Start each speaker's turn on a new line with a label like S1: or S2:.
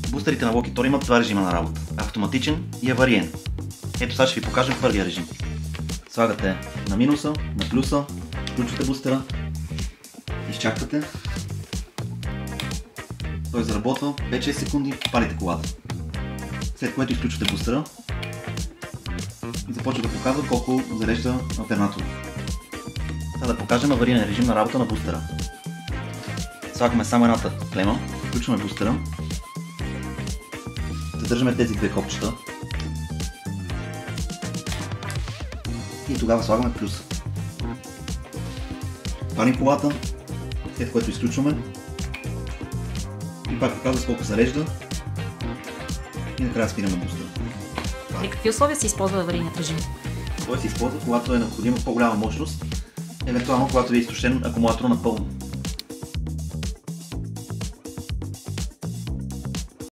S1: Бустерите на Walkie-Talkie имат два режима на работа. Автоматичен и авариен. Ето сега ще ви покажем първия режим. Слагате на минуса, на плюса, включвате бустера, изчаквате. Той заработва 5-6 секунди, палите колата. След което изключвате бустера и започва да показва колко зарежда алтернатора. Сега да покажем авариен режим на работа на бустера. Слагаме само едната клема, включваме бустера, задържаме тези две копчета и тогава слагаме плюса. Палим колата, след което изключваме и пак показва колко зарежда и накрая спираме бустера.
S2: При какви условия се използва аварийният режим?
S1: Той се използва, когато е необходима по-голяма мощност, евентуално когато е изтощен акумулатора напълно.